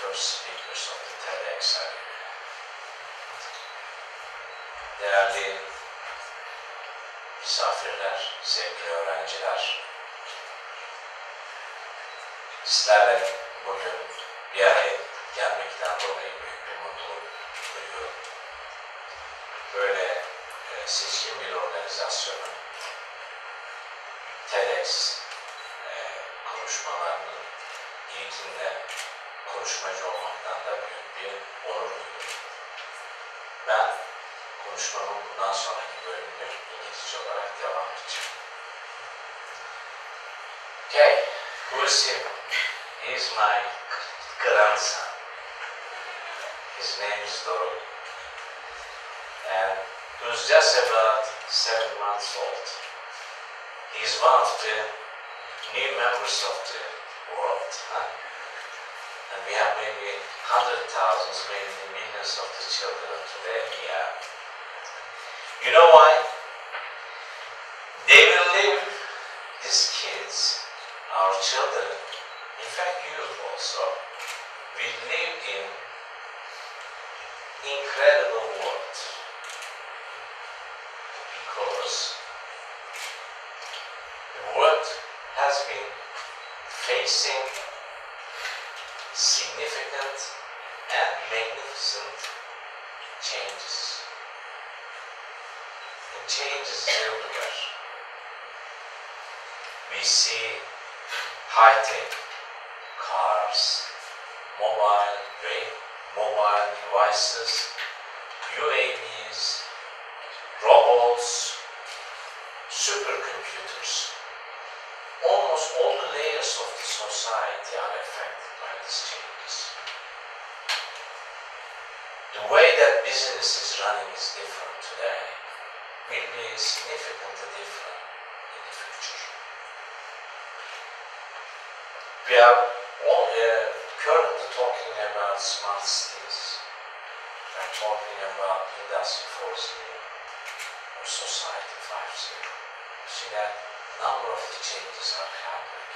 first speakers of the TEDXAGU. Değerli misafirler, sevgili öğrenciler, sizlerle bugün bir araya gelmekten dolayı büyük bir mutluluk duyuyorum. Böyle seçkin bir organizasyonun TEDx konuşmalarının ilkinde konuşmacı olmaktan da büyük bir onur duyuyorum. Ben konuşmamın bundan sonraki bölümünü İngilizce olarak devam edeceğim. Okay, who is he? He is my grandson. His name is Doro. And he was just about 7 months old. He is one of the new members of the world. And we have maybe hundreds of thousands, maybe millions of the children today. Yeah. You know why? They will live, these kids, our children, in fact you also, will live in incredible world. Because the world has been facing significant and magnificent changes. And changes everywhere. We see high-tech cars, mobile devices, UAVs, robots, supercomputers. Almost all the layers of the society are affected by these changes. The way that business is running is different today. Will be significantly different in the future. We are all currently talking about smart cities. We are talking about Industry 4.0 or Society 5.0. You see that a number of the changes are happening.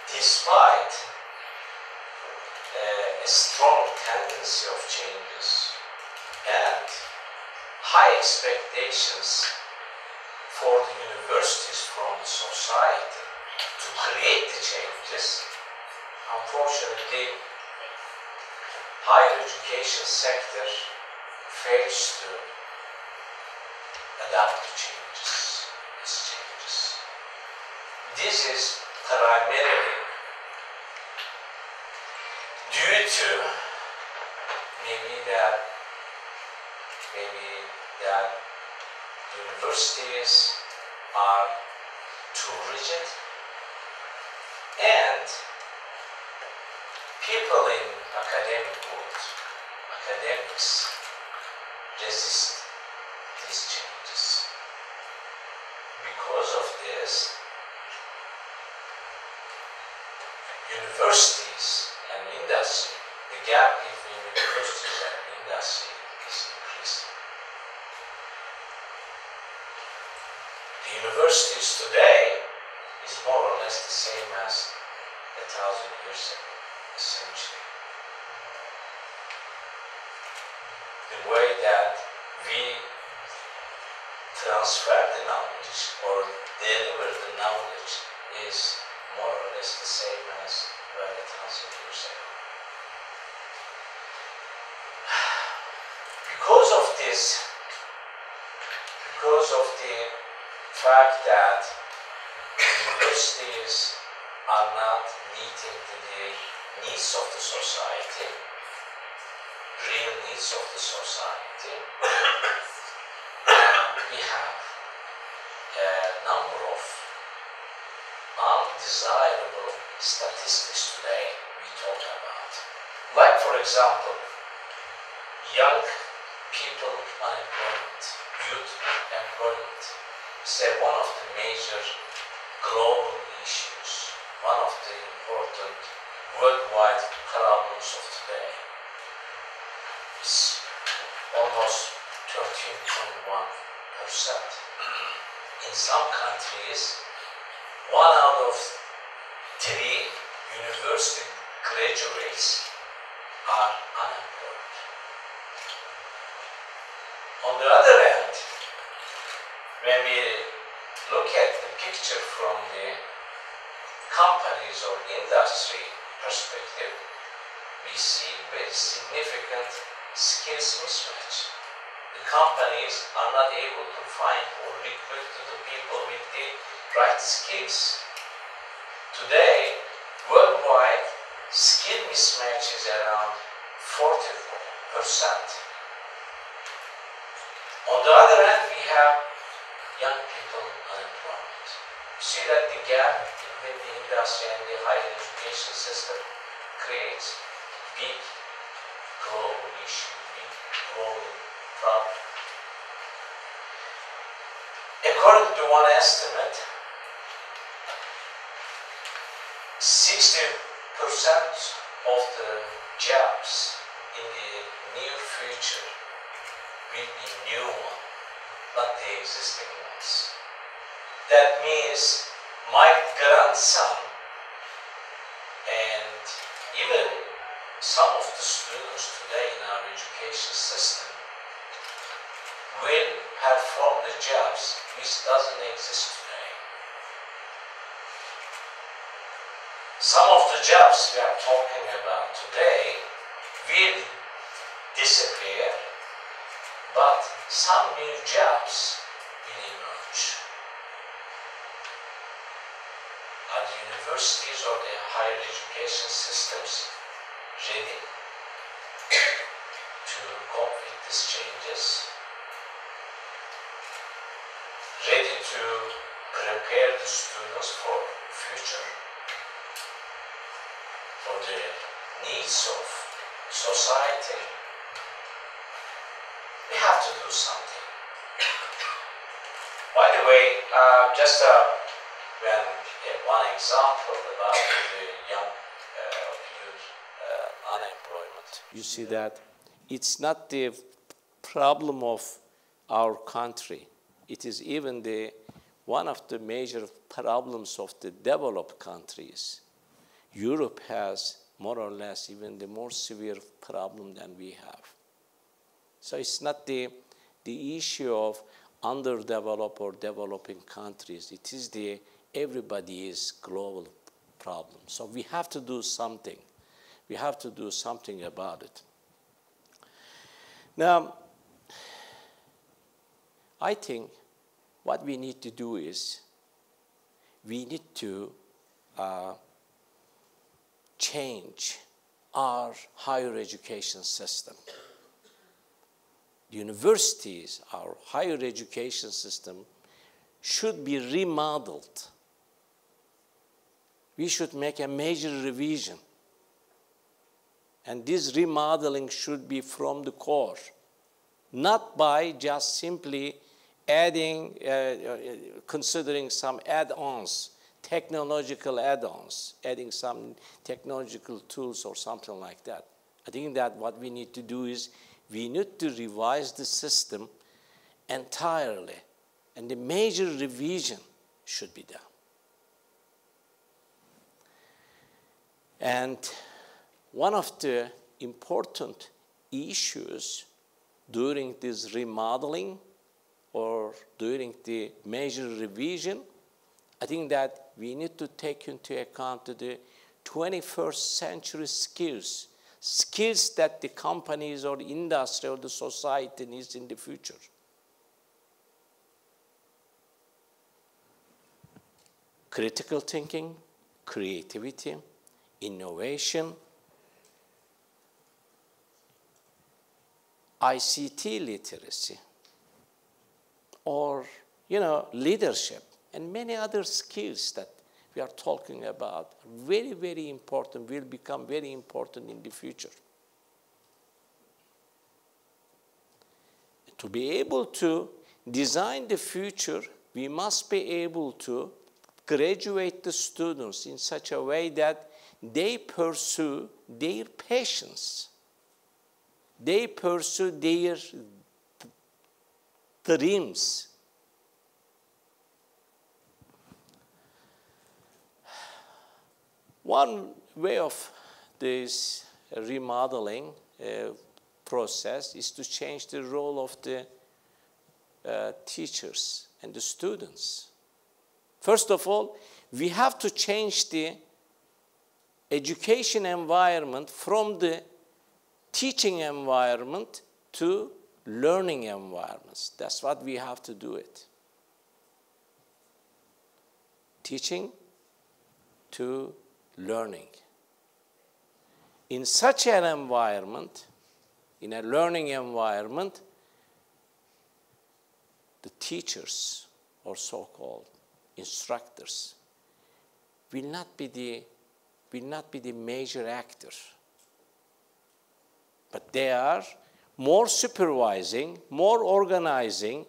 Despite a strong tendency of changes and high expectations for the universities from the society to create the changes, unfortunately, higher education sector fails to adapt to changes, these changes. This is primarily due to maybe that universities are too rigid and people in academics resist these changes. Because of this, universities and industry, the gap between universities and industry is increasing. The universities today is more or less the same as 1,000 years ago, essentially. The way that we transfer the knowledge or deliver the knowledge is more or less the same as 1,000 years ago. Because of this, because of the fact that universities are not meeting the needs of the society, real needs of the society, we have a number of undesirable statistics today we talk about. Like, for example, young people unemployment, youth employment is one of the major global issues, one of the important worldwide problems of today. It's almost 13.1%. In some countries, 1 out of 3 graduates are unemployed. On the other hand, when we look at the picture from the companies or industry perspective, we see very significant skills mismatch. The companies are not able to find or recruit the people with the right skills. Today, worldwide, skill mismatch is around 40%. On the other hand, we have young people unemployment. You see that the gap between the industry and the higher education system creates big global issue, big global problem. According to one estimate, 60% of the jobs in the near future will be new ones, not the existing ones. That means my grandson and even some of the students today in our education system will have formed the jobs which doesn't exist today. Some of the jobs we are talking about today will disappear, but some new jobs will emerge. Are the universities or the higher education systems ready to cope with these changes? Ready to prepare the students for the future, for the needs of society? We have to do something. By the way, just one example about the young youth unemployment. You see that it's not the problem of our country. It is even one of the major problems of the developed countries. Europe has more or less even the more severe problem than we have. So it's not the issue of underdeveloped or developing countries. It is everybody's global problem. So we have to do something. We have to do something about it. Now, I think what we need to do is we need to change our higher education system. The universities, our higher education system, should be remodeled. We should make a major revision. And this remodeling should be from the core, not by just simply adding, considering some add-ons, technological add-ons, adding some technological tools or something like that. I think that what we need to do is we need to revise the system entirely, and the major revision should be done. And one of the important issues during this remodeling or during the major revision, I think that we need to take into account the 21st century skills that the companies or the industry or the society needs in the future. Critical thinking, creativity, innovation, ICT literacy, or leadership, and many other skills that we are talking about are very, very important, will become very important in the future. To be able to design the future, we must be able to graduate the students in such a way that they pursue their passions. They pursue their dreams. One way of this remodeling process is to change the role of the teachers and the students. First of all, we have to change the education environment from the teaching environment to learning environments. That's what we have to do it. Teaching to learning. In such an environment, in a learning environment, the teachers, or so-called instructors, will not be the major actor. But they are more supervising, more organizing,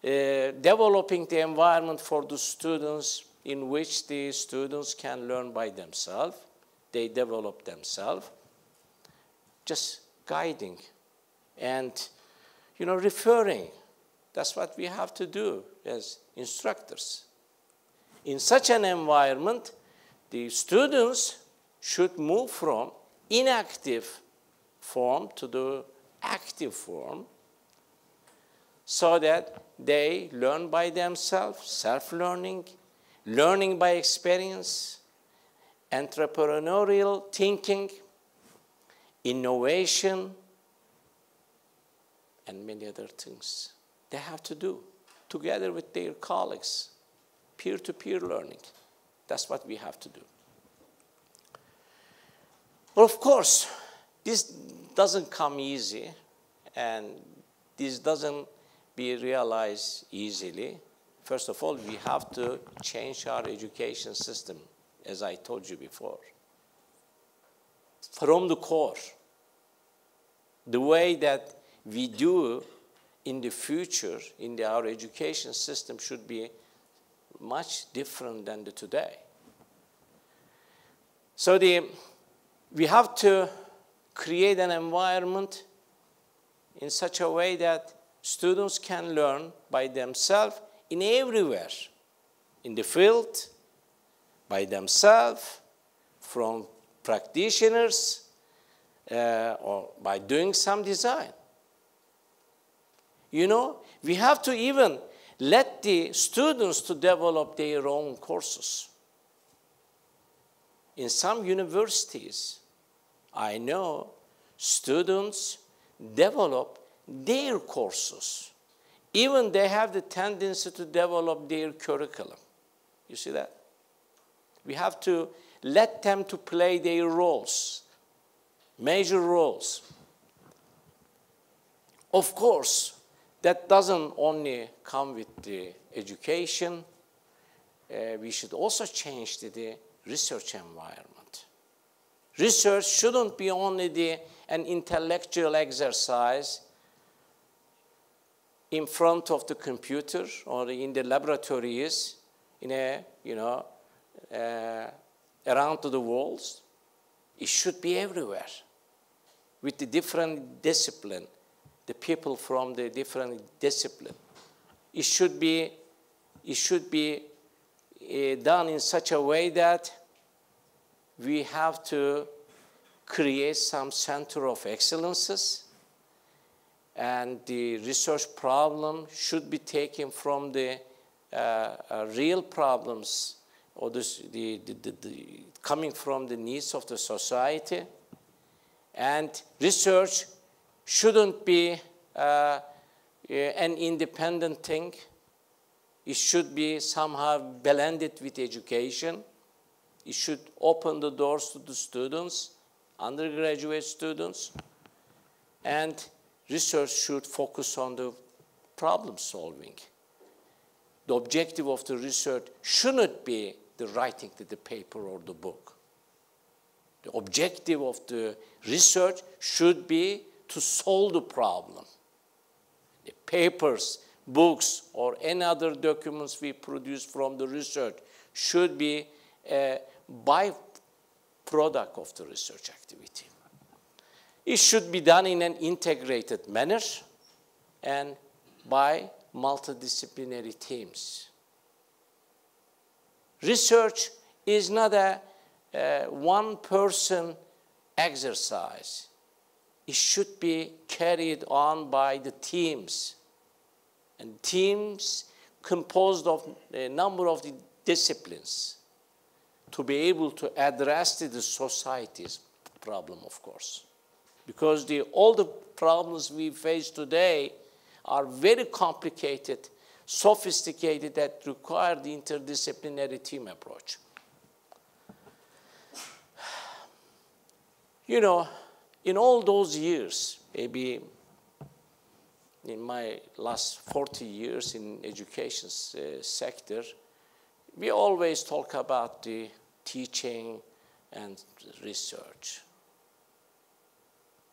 developing the environment for the students in which the students can learn by themselves. They develop themselves, just guiding and, referring. That's what we have to do as instructors. In such an environment, the students should move from inactive form to the active form so that they learn by themselves, self-learning, learning by experience, entrepreneurial thinking, innovation, and many other things they have to do together with their colleagues, peer-to-peer learning. That's what we have to do. Well, of course, this doesn't come easy, and this doesn't be realized easily. First of all, we have to change our education system, as I told you before, from the core. The way that we do in the future, in our education system, should be much different than today. So we have to create an environment in such a way that students can learn by themselves in everywhere, in the field, by themselves, from practitioners, or by doing some design. We have to even let the students to develop their own courses. In some universities, I know students develop their courses. Even they have the tendency to develop their curriculum. You see that? We have to let them to play their roles, major roles. Of course, that doesn't only come with the education. We should also change the research environment. Research shouldn't be only an intellectual exercise in front of the computer or in the laboratories, around the walls. It should be everywhere with the different discipline, the people from the different discipline. It should be done in such a way that we have to create some center of excellences, and the research problem should be taken from the real problems, or coming from the needs of the society. And research shouldn't be an independent thing. It should be somehow blended with education. It should open the doors to the students, undergraduate students, and research should focus on the problem solving. The objective of the research shouldn't be the writing to the paper or the book. The objective of the research should be to solve the problem. The papers, books, or any other documents we produce from the research should be a byproduct of the research activity. It should be done in an integrated manner and by multidisciplinary teams. Research is not a one-person exercise, it should be carried on by the teams. And teams composed of a number of the disciplines to be able to address the society's problem, of course. Because all the problems we face today are very complicated, sophisticated, that require the interdisciplinary team approach. You know, in all those years, maybe in my last 40 years in education sector, we always talk about the teaching and research.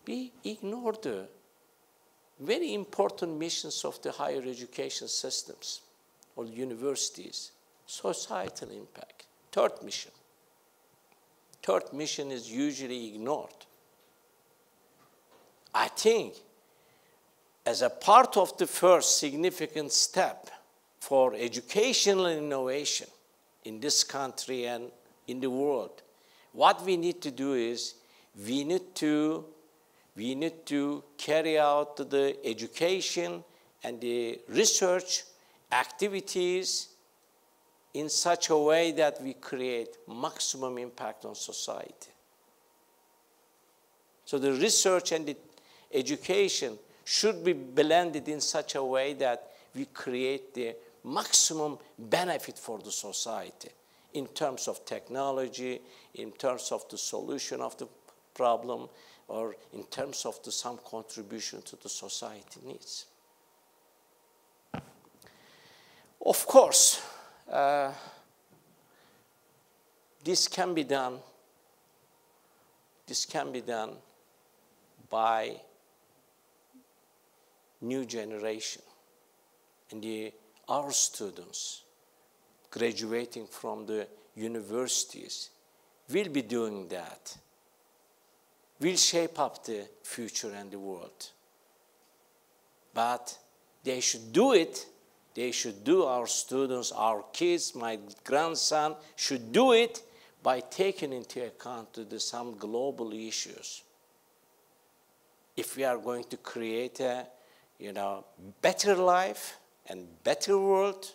We ignore the very important missions of the higher education systems or universities, societal impact. Third mission. Third mission is usually ignored. I think as a part of the first significant step for educational innovation in this country and in the world, what we need to do is we need to carry out the education and the research activities in such a way that we create maximum impact on society. So the research and the education should be blended in such a way that we create the maximum benefit for the society in terms of technology, in terms of the solution of the problem, or in terms of some contribution to the society needs. Of course, this can be done by new generation. And our students graduating from the universities will be doing that, will shape up the future and the world. But they should do it, our students, our kids, my grandson, should do it by taking into account some global issues. If we are going to create a better life and better world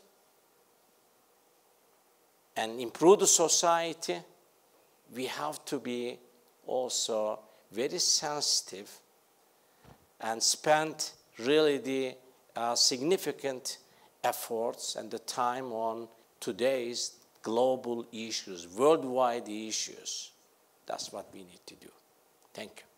and improve the society, we have to be also very sensitive and spend really the significant efforts and the time on today's global issues, worldwide issues. That's what we need to do. Thank you.